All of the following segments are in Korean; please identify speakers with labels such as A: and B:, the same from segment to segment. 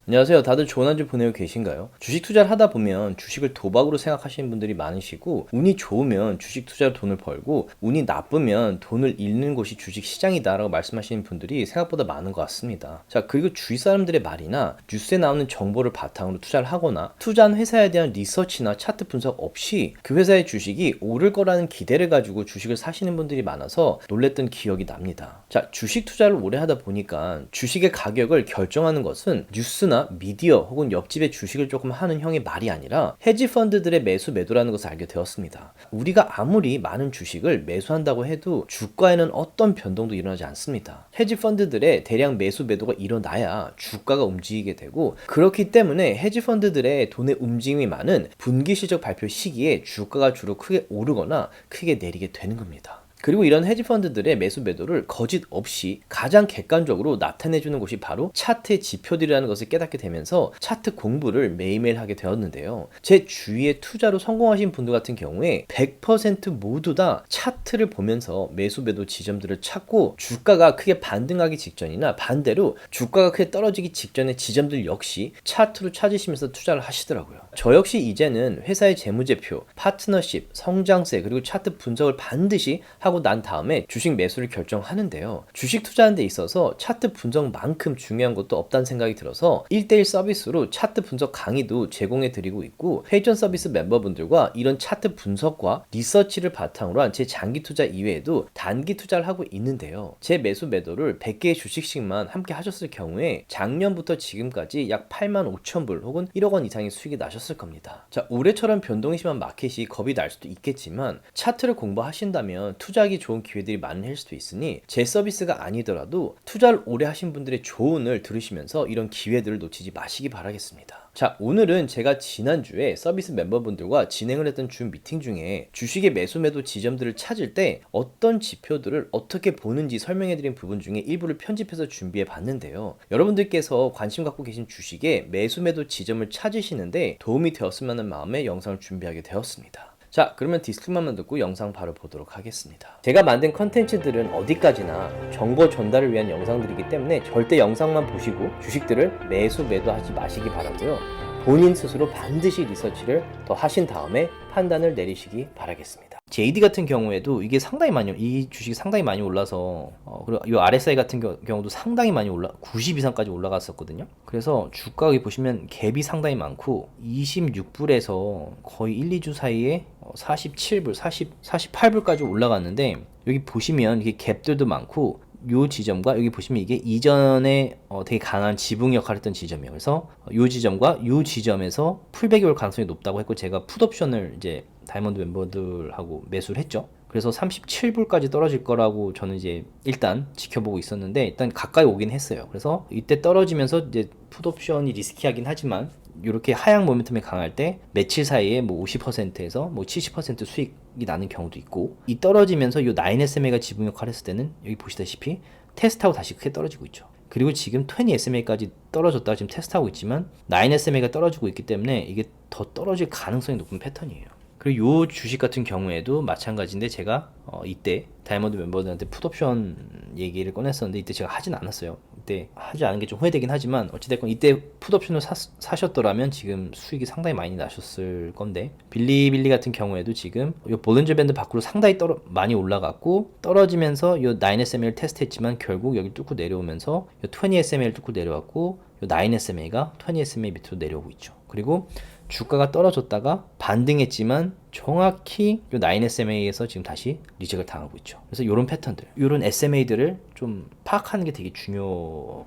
A: 안녕하세요. 다들 좋은 한 주 보내고 계신가요? 주식 투자를 하다 보면 주식을 도박으로 생각하시는 분들이 많으시고, 운이 좋으면 주식 투자로 돈을 벌고 운이 나쁘면 돈을 잃는 곳이 주식 시장이다라고 말씀하시는 분들이 생각보다 많은 것 같습니다. 자, 그리고 주위 사람들의 말이나 뉴스에 나오는 정보를 바탕으로 투자를 하거나 투자한 회사에 대한 리서치나 차트 분석 없이 그 회사의 주식이 오를 거라는 기대를 가지고 주식을 사시는 분들이 많아서 놀랬던 기억이 납니다. 자, 주식 투자를 오래 하다 보니까 주식의 가격을 결정하는 것은 뉴스나 미디어 혹은 옆집의 주식을 조금 하는 형의 말이 아니라 헤지 펀드들의 매수 매도라는 것을 알게 되었습니다. 우리가 아무리 많은 주식을 매수한다고 해도 주가에는 어떤 변동도 일어나지 않습니다. 헤지 펀드들의 대량 매수 매도가 일어나야 주가가 움직이게 되고, 그렇기 때문에 헤지 펀드들의 돈의 움직임이 많은 분기 실적 발표 시기에 주가가 주로 크게 오르거나 크게 내리게 되는 겁니다. 그리고 이런 헤지펀드들의 매수 매도를 거짓 없이 가장 객관적으로 나타내주는 것이 바로 차트의 지표들이라는 것을 깨닫게 되면서 차트 공부를 매일매일 하게 되었는데요. 제 주위에 투자로 성공하신 분들 같은 경우에 100% 모두 다 차트를 보면서 매수 매도 지점들을 찾고, 주가가 크게 반등하기 직전이나 반대로 주가가 크게 떨어지기 직전의 지점들 역시 차트로 찾으시면서 투자를 하시더라고요. 저 역시 이제는 회사의 재무제표, 파트너십, 성장세, 그리고 차트 분석을 반드시 하고 난 다음에 주식 매수를 결정하는데요. 주식 투자하는 데 있어서 차트 분석만큼 중요한 것도 없다는 생각이 들어서 1대1 서비스로 차트 분석 강의도 제공해 드리고 있고, 회전 서비스 멤버분들과 이런 차트 분석과 리서치를 바탕으로 한 제 장기 투자 이외에도 단기 투자를 하고 있는데요. 제 매수 매도를 100개의 주식씩만 함께 하셨을 경우에 작년부터 지금까지 약 8만 5천 불 혹은 1억 원 이상의 수익이 나셨을 겁니다. 자, 올해처럼 변동이 심한 마켓이 겁이 날 수도 있겠지만 차트를 공부하신다면 투자하기 좋은 기회들이 많을 수도 있으니, 제 서비스가 아니더라도 투자를 오래 하신 분들의 조언을 들으시면서 이런 기회들을 놓치지 마시기 바라겠습니다. 자, 오늘은 제가 지난주에 서비스 멤버분들과 진행을 했던 줌 미팅 중에 주식의 매수 매도 지점들을 찾을 때 어떤 지표들을 어떻게 보는지 설명해드린 부분 중에 일부를 편집해서 준비해 봤는데요. 여러분들께서 관심 갖고 계신 주식의 매수 매도 지점을 찾으시는데 도움이 되었으면 하는 마음에 영상을 준비하게 되었습니다. 자, 그러면 디스클레이머만 듣고 영상 바로 보도록 하겠습니다. 제가 만든 컨텐츠들은 어디까지나 정보 전달을 위한 영상들이기 때문에 절대 영상만 보시고 주식들을 매수 매도하지 마시기 바라고요. 본인 스스로 반드시 리서치를 더 하신 다음에 판단을 내리시기 바라겠습니다. JD 같은 경우에도 이게 상당히 많이, 이 주식이 상당히 많이 올라서 그리고 이 RSI 같은 경우도 상당히 많이 90 이상까지 올라갔었거든요. 그래서 주가 여기 보시면 갭이 상당히 많고 26불에서 거의 1, 2주 사이에 47불, 48불까지 올라갔는데, 여기 보시면 이게 갭들도 많고 요 지점과 여기 보시면 이게 이전에 되게 강한 지붕 역할을 했던 지점이에요. 그래서 요 지점과 요 지점에서 풀백이 올 가능성이 높다고 했고, 제가 풋옵션을 이제 다이아몬드 멤버들하고 매수를 했죠. 그래서 37불까지 떨어질 거라고 저는 이제 일단 지켜보고 있었는데, 일단 가까이 오긴 했어요. 그래서 이때 떨어지면서 이제 풋옵션이 리스키하긴 하지만 이렇게 하향 모멘텀이 강할 때 며칠 사이에 뭐 50%에서 뭐 70% 수익이 나는 경우도 있고, 이 떨어지면서 이 9SMA가 지붕 역할을 했을 때는 여기 보시다시피 테스트하고 다시 크게 떨어지고 있죠. 그리고 지금 20SMA까지 떨어졌다가 지금 테스트하고 있지만 9SMA가 떨어지고 있기 때문에 이게 더 떨어질 가능성이 높은 패턴이에요. 그리고 요 주식 같은 경우에도 마찬가지인데, 제가 이때 다이아몬드 멤버들한테 풋옵션 얘기를 꺼냈었는데 이때 제가 하진 않았어요. 이때 하지 않은 게 좀 후회되긴 하지만 어찌됐건 이때 풋옵션을 사셨더라면 지금 수익이 상당히 많이 나셨을 건데, 빌리빌리 같은 경우에도 지금 요 볼린저 밴드 밖으로 상당히 많이 올라갔고, 떨어지면서 요 9SMA를 테스트했지만 결국 여기 뚫고 내려오면서 요 20SMA를 뚫고 내려왔고, 요 9SMA가 20SMA 밑으로 내려오고 있죠. 그리고 주가가 떨어졌다가 반등했지만 정확히 요 9SMA에서 지금 다시 리젝을 당하고 있죠. 그래서 이런 패턴들, 이런 SMA들을 좀 파악하는 게 되게 중요해요.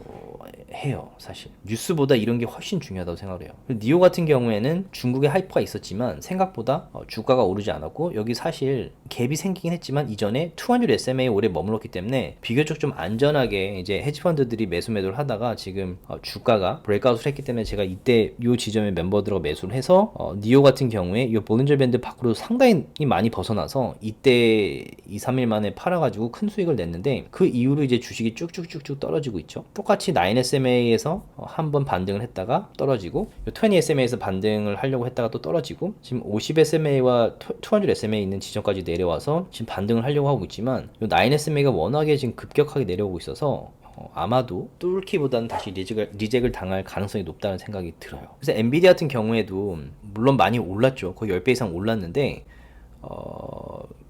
A: 사실 뉴스보다 이런 게 훨씬 중요하다고 생각을 해요. 니오 같은 경우에는 중국의 하이퍼가 있었지만 생각보다 주가가 오르지 않았고, 여기 사실 갭이 생기긴 했지만 이전에 200 SMA에 오래 머물렀기 때문에 비교적 좀 안전하게 이제 헤지펀드들이 매수 매도를 하다가 지금 주가가 브레이크아웃을 했기 때문에 제가 이때 이 지점에 멤버들하고 매수를 해서 니오 같은 경우에 이 볼린저 밴드 밖으로 상당히 많이 벗어나서 이때 2, 3일 만에 팔아가지고 큰 수익을 냈는데, 그 이후로 이제 주식이 쭉쭉쭉쭉 떨어지고 있죠. 똑같이 9SMA에서 한번 반등을 했다가 떨어지고, 20SMA에서 반등을 하려고 했다가 또 떨어지고, 지금 50SMA와 200SMA 있는 지점까지 내려와서 지금 반등을 하려고 하고 있지만, 이 9SMA가 워낙에 지금 급격하게 내려오고 있어서 아마도 뚫기보다는 다시 리젝을 당할 가능성이 높다는 생각이 들어요. 그래서 엔비디아 같은 경우에도 물론 많이 올랐죠. 거의 10배 이상 올랐는데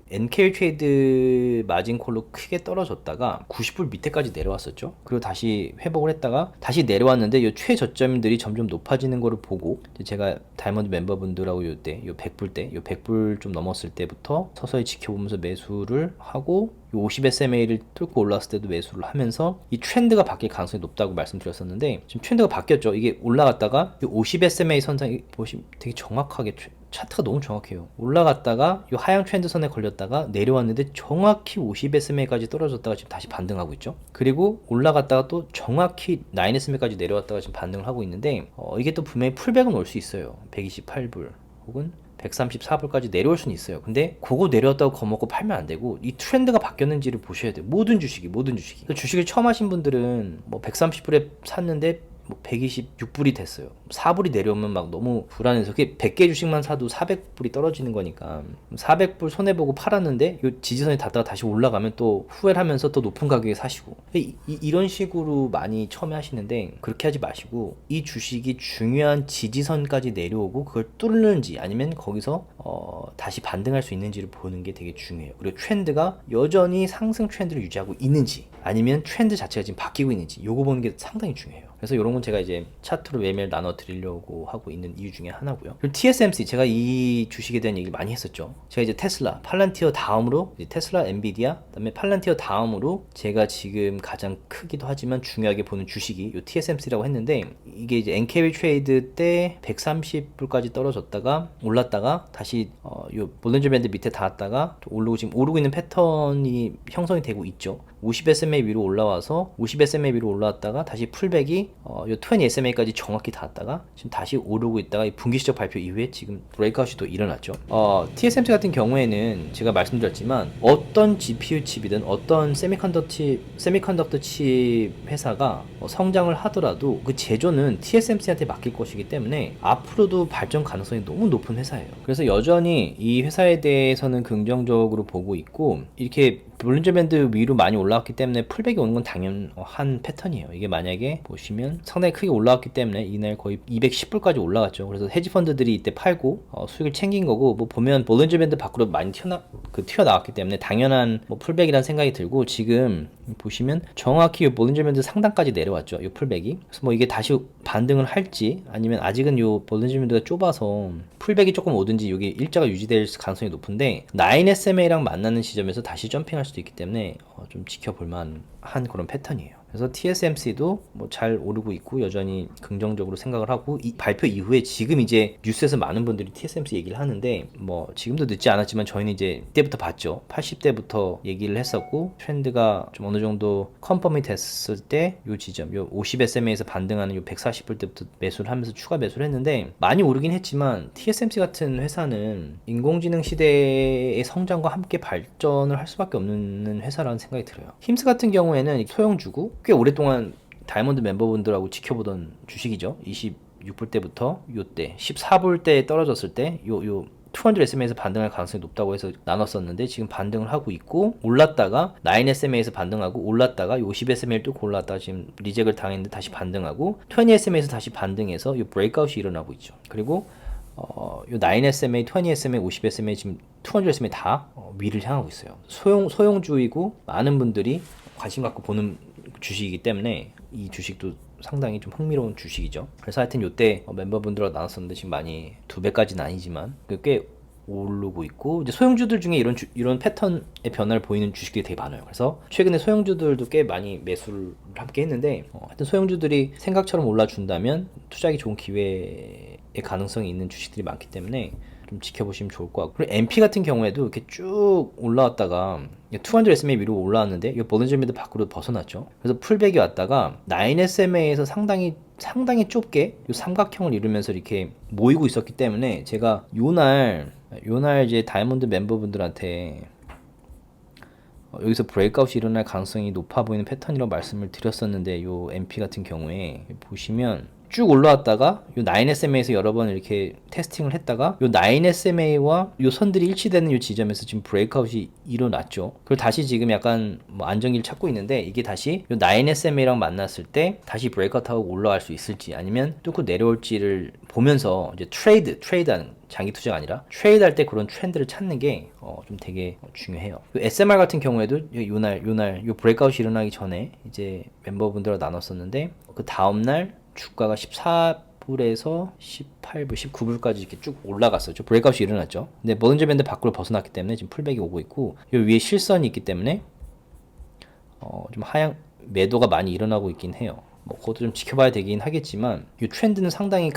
A: NKL 트레이드 마진콜로 크게 떨어졌다가 90불 밑에까지 내려왔었죠. 그리고 다시 회복을 했다가 다시 내려왔는데 이 최저점들이 점점 높아지는 거를 보고 제가 다이아몬드 멤버분들하고 요때 요 100불 때 요 100불 좀 넘었을 때부터 서서히 지켜보면서 매수를 하고 50SMA를 뚫고 올라왔을 때도 매수를 하면서 이 트렌드가 바뀔 가능성이 높다고 말씀드렸었는데 지금 트렌드가 바뀌었죠. 이게 올라갔다가 50SMA 선상이 보시면 되게 정확하게 차트가 너무 정확해요. 올라갔다가 이 하향 트렌드 선에 걸렸다가 내려왔는데 정확히 50SMA까지 떨어졌다가 지금 다시 반등하고 있죠. 그리고 올라갔다가 또 정확히 9SMA까지 내려왔다가 지금 반등을 하고 있는데 이게 또 분명히 풀백은 올 수 있어요. 128불 혹은 134불까지 내려올 수는 있어요. 근데 그거 내려왔다고 겁먹고 팔면 안 되고 이 트렌드가 바뀌었는지를 보셔야 돼요. 모든 주식이. 주식을 처음 하신 분들은 뭐 130불에 샀는데 뭐 126불이 됐어요. 4불이 내려오면 막 너무 불안해서 그게 100개 주식만 사도 400불이 떨어지는 거니까 400불 손해보고 팔았는데 이 지지선에 닿다가 다시 올라가면 또 후회를 하면서 또 높은 가격에 사시고 이런 식으로 많이 처음에 하시는데 그렇게 하지 마시고 이 주식이 중요한 지지선까지 내려오고 그걸 뚫는지 아니면 거기서 다시 반등할 수 있는지를 보는 게 되게 중요해요. 그리고 트렌드가 여전히 상승 트렌드를 유지하고 있는지 아니면 트렌드 자체가 지금 바뀌고 있는지 요거 보는 게 상당히 중요해요. 그래서 이런 건 제가 이제 차트로 매매를 나눠 드리려고 하고 있는 이유 중에 하나고요. 그리고 TSMC 제가 이 주식에 대한 얘기를 많이 했었죠. 제가 이제 테슬라, 팔란티어 다음으로 이제 테슬라, 엔비디아, 그다음에 팔란티어 다음으로 제가 지금 가장 크기도 하지만 중요하게 보는 주식이 이 TSMC라고 했는데 이게 이제 NKL 트레이드 때 130불까지 떨어졌다가 올랐다가 다시 요 볼린저 밴드 밑에 닿았다가 오르고 지금 오르고 있는 패턴이 형성이 되고 있죠. 50SMA 위로 올라와서 50SMA 위로 올라왔다가 다시 풀백이 요 20SMA까지 정확히 닿았다가 지금 다시 오르고 있다가 이 분기시적 발표 이후에 지금 브레이크아웃이 또 일어났죠. TSMC 같은 경우에는 제가 말씀드렸지만 어떤 GPU 칩이든 어떤 세미컨덕터 칩 회사가 성장을 하더라도 그 제조는 TSMC한테 맡길 것이기 때문에 앞으로도 발전 가능성이 너무 높은 회사예요. 그래서 여전히 이 회사에 대해서는 긍정적으로 보고 있고 이렇게 볼린저 밴드 위로 많이 올라왔기 때문에 풀백이 오는 건 당연한 패턴이에요. 이게 만약에 보시면 상당히 크게 올라왔기 때문에 이날 거의 210불까지 올라갔죠. 그래서 헤지 펀드들이 이때 팔고 수익을 챙긴 거고 뭐 보면 볼린저 밴드 밖으로 많이 튀어나왔기 때문에 당연한 뭐 풀백이라는 생각이 들고 지금 보시면 정확히 이 볼린저 밴드 상단까지 내려왔죠. 이 풀백이. 그래서 뭐 이게 다시 반등을 할지 아니면 아직은 이 볼린저 밴드가 좁아서 풀백이 조금 오든지 여기 일자가 유지될 가능성이 높은데 9SMA랑 만나는 시점에서 다시 점핑할 수도 있기 때문에 좀 지켜볼 만한 그런 패턴이에요. 그래서 TSMC도 뭐 잘 오르고 있고 여전히 긍정적으로 생각을 하고 이 발표 이후에 지금 이제 뉴스에서 많은 분들이 TSMC 얘기를 하는데 뭐 지금도 늦지 않았지만 저희는 이제 이때부터 봤죠. 80대부터 얘기를 했었고 트렌드가 좀 어느 정도 컨펌이 됐을 때 요 지점 요 50SMA에서 반등하는 요 140불 때부터 매수를 하면서 추가 매수를 했는데 많이 오르긴 했지만 TSMC 같은 회사는 인공지능 시대의 성장과 함께 발전을 할 수밖에 없는 회사라는 생각이 들어요. 힘스 같은 경우에는 소형주고 꽤 오랫동안 다이아몬드 멤버분들하고 지켜보던 주식이죠. 26불 때부터 요때 14불 때 떨어졌을 때 요 200SMA에서 반등할 가능성이 높다고 해서 나눴었는데 지금 반등을 하고 있고 올랐다가 9SMA에서 반등하고 올랐다가 50SMA를 뚫고 올랐다가 지금 리젝을 당했는데 다시 반등하고 20SMA에서 다시 반등해서 요 브레이크아웃이 일어나고 있죠. 그리고 요 9SMA, 20SMA, 50SMA 지금 200SMA 다 위를 향하고 있어요. 소형주이고 많은 분들이 관심 갖고 보는 주식이기 때문에 이 주식도 상당히 좀 흥미로운 주식이죠. 그래서 하여튼 요때 멤버분들하고 나눴었는데 지금 많이 2배까지는 아니지만 꽤 오르고 있고 이제 소형주들 중에 이런 패턴의 변화를 보이는 주식들이 되게 많아요. 그래서 최근에 소형주들도 꽤 많이 매수를 함께 했는데 하여튼 소형주들이 생각처럼 올라준다면 투자하기 좋은 기회의 가능성이 있는 주식들이 많기 때문에 좀 지켜보시면 좋을 것 같고 그리고 MP 같은 경우에도 이렇게 쭉 올라왔다가 200SMA 위로 올라왔는데 이 볼린저 밴드 밖으로 벗어났죠. 그래서 풀백이 왔다가 9SMA에서 상당히 좁게 이 삼각형을 이루면서 이렇게 모이고 있었기 때문에 제가 요날 이제 다이아몬드 멤버분들한테 여기서 브레이크아웃이 일어날 가능성이 높아 보이는 패턴이라고 말씀을 드렸었는데 요 MP 같은 경우에 보시면 쭉 올라왔다가 요 9SMA에서 여러 번 이렇게 테스팅을 했다가 요 9SMA와 요 선들이 일치되는 요 지점에서 지금 브레이크아웃이 일어났죠. 그리고 다시 지금 약간 뭐 안정기를 찾고 있는데 이게 다시 요 9SMA랑 만났을 때 다시 브레이크아웃하고 올라갈 수 있을지 아니면 뚫고 내려올지를 보면서 이제 트레이드하는 장기 투자가 아니라 트레이드할 때 그런 트렌드를 찾는 게 좀 되게 중요해요. SMR 같은 경우에도 요날 요 브레이크아웃이 일어나기 전에 이제 멤버분들과 나눴었는데 그 다음날 주가가 14불에서 18불, 19불까지 이렇게 쭉 올라갔었죠. 브레이크아웃이 일어났죠. 근데 bollinger 밴드 밖으로 벗어났기 때문에 지금 풀백이 오고 있고 요 위에 실선이 있기 때문에 좀 하향 매도가 많이 일어나고 있긴 해요. 뭐 그것도 좀 지켜봐야 되긴 하겠지만 이 트렌드는 상당히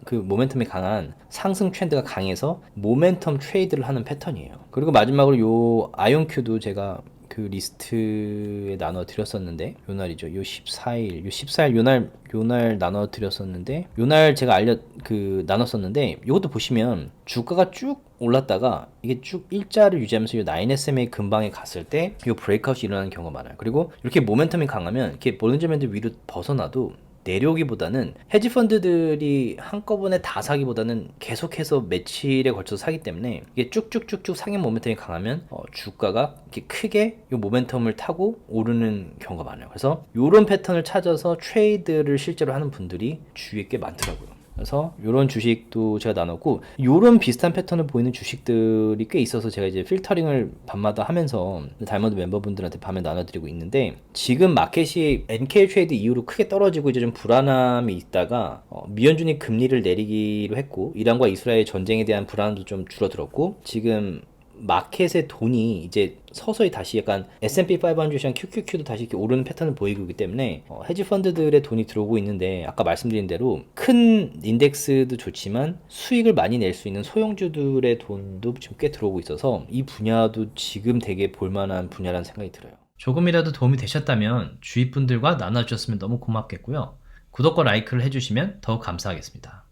A: 그 모멘텀이 강한 상승 트렌드가 강해서 모멘텀 트레이드를 하는 패턴이에요. 그리고 마지막으로 요 아이온큐도 제가 그 리스트에 나눠 드렸었는데 요날이죠. 요 14일 요날 나눠 드렸었는데 요날 제가 나눴었는데 요것도 보시면 주가가 쭉 올랐다가 이게 쭉 일자를 유지하면서 요 9SMA 근방에 갔을 때 요 브레이크아웃이 일어나는 경우가 많아요. 그리고 이렇게 모멘텀이 강하면 이렇게 볼린저 밴드 위로 벗어나도 내려오기보다는 헤지펀드들이 한꺼번에 다 사기보다는 계속해서 며칠에 걸쳐서 사기 때문에 이게 쭉쭉쭉쭉 상향 모멘텀이 강하면 주가가 이렇게 크게 이 모멘텀을 타고 오르는 경우가 많아요. 그래서 이런 패턴을 찾아서 트레이드를 실제로 하는 분들이 주위에 꽤 많더라고요. 그래서 이런 주식도 제가 나눴고 이런 비슷한 패턴을 보이는 주식들이 꽤 있어서 제가 이제 필터링을 밤마다 하면서 다이아몬드 멤버분들한테 밤에 나눠드리고 있는데 지금 마켓이 NK 트레이드 이후로 크게 떨어지고 이제 좀 불안함이 있다가 미연준이 금리를 내리기로 했고 이란과 이스라엘 전쟁에 대한 불안도 좀 줄어들었고 지금 마켓의 돈이 이제 서서히 다시 약간 S&P 500이랑 QQQ도 다시 이렇게 오르는 패턴을 보이고 있기 때문에 헤지 펀드들의 돈이 들어오고 있는데 아까 말씀드린 대로 큰 인덱스도 좋지만 수익을 많이 낼 수 있는 소형주들의 돈도 지금 꽤 들어오고 있어서 이 분야도 지금 되게 볼만한 분야라는 생각이 들어요. 조금이라도 도움이 되셨다면 주위 분들과 나눠주셨으면 너무 고맙겠고요. 구독과 라이크를 해주시면 더욱 감사하겠습니다.